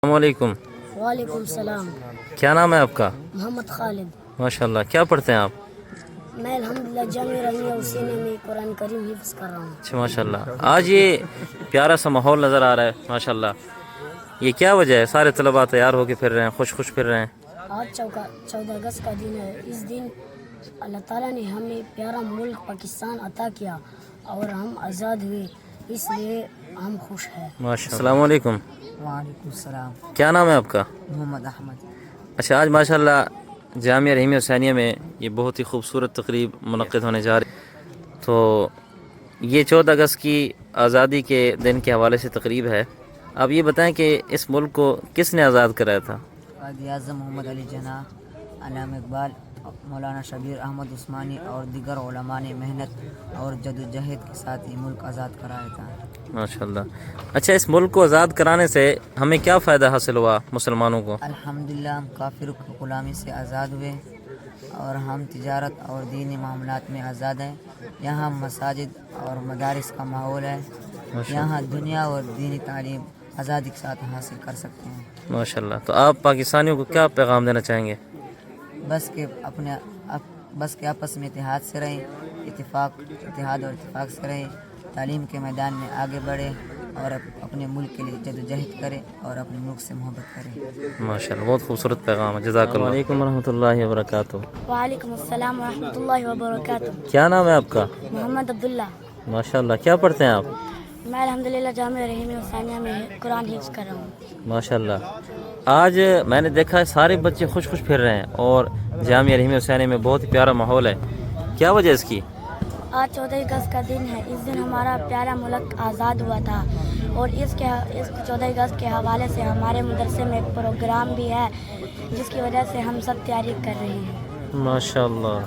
السلام علیکم۔ وعلیکم السلام۔ کیا نام ہے آپ کا؟ محمد خالد۔ ماشاءاللہ، کیا پڑھتے ہیں آپ؟ میں الحمدللہ جامعہ رحیمیہ حسینیہ میں قرآن کریم حفظ کر رہا ہوں۔ اچھا، ماشاءاللہ۔ آج یہ پیارا سا ماحول نظر آ رہا ہے، ماشاءاللہ، یہ کیا وجہ ہے؟ سارے طلباء تیار ہو کے پھر رہے ہیں، خوش خوش پھر رہے ہیں۔ آج 14 اگست کا دن ہے۔ اس دن اللہ تعالیٰ نے ہمیں پیارا ملک پاکستان عطا کیا اور ہم آزاد ہوئے، اس لیے ہم خوش ہیں۔ ماشاءاللہ۔ السلام علیکم۔ وعلیکم السلام۔ کیا نام ہے آپ کا؟ محمد احمد۔ اچھا، آج ماشاءاللہ جامعہ رحیمیہ حسینیہ میں یہ بہت ہی خوبصورت تقریب منعقد ہونے جا رہی ہے۔ تو یہ 14 اگست کی آزادی کے دن کے حوالے سے تقریب ہے۔ آپ یہ بتائیں کہ اس ملک کو کس نے آزاد کرایا تھا؟ قائد اعظم محمد علی جناح، علامہ اقبال، مولانا شبیر احمد عثمانی اور دیگر علماء نے محنت اور جدوجہد کے ساتھ یہ ملک آزاد کرایا تھا۔ ماشاءاللہ۔ اچھا، اس ملک کو آزاد کرانے سے ہمیں کیا فائدہ حاصل ہوا مسلمانوں کو؟ الحمدللہ ہم کافر کی غلامی سے آزاد ہوئے اور ہم تجارت اور دینی معاملات میں آزاد ہیں۔ یہاں مساجد اور مدارس کا ماحول ہے۔ یہاں دنیا اور دینی تعلیم آزادی کے ساتھ حاصل کر سکتے ہیں۔ ماشاءاللہ۔ تو آپ پاکستانیوں کو کیا پیغام دینا چاہیں گے؟ بس کہ آپس میں اتحاد سے رہیں، اتحاد اور اتفاق سے رہیں، تعلیم کے میدان میں آگے بڑھیں اور اپنے ملک کے لیے جدوجہد کریں اور اپنے ملک سے محبت کریں۔ ماشاءاللہ، بہت خوبصورت پیغام ہے، جزاک اللہ۔ وعلیکم ورحمۃ اللہ وبرکاتہ۔ وعلیکم السلام ورحمۃ اللہ وبرکاتہ۔ کیا نام ہے آپ کا؟ محمد عبداللہ۔ ماشاءاللہ، کیا پڑھتے ہیں آپ؟ میں الحمدللہ جامعہ رحیمیہ حسینیہ میں قرآن حفظ کر رہا ہوں۔ ماشاءاللہ۔ آج میں نے دیکھا ہے سارے بچے خوش خوش پھر رہے ہیں اور جامعہ رحیمیہ حسینیہ میں بہت ہی پیارا ماحول ہے، کیا وجہ اس کی؟ آج 14 اگست کا دن ہے۔ اس دن ہمارا پیارا ملک آزاد ہوا تھا اور اس 14 اگست کے حوالے سے ہمارے مدرسے میں ایک پروگرام بھی ہے جس کی وجہ سے ہم سب تیاری کر رہے ہیں۔ ماشاءاللہ۔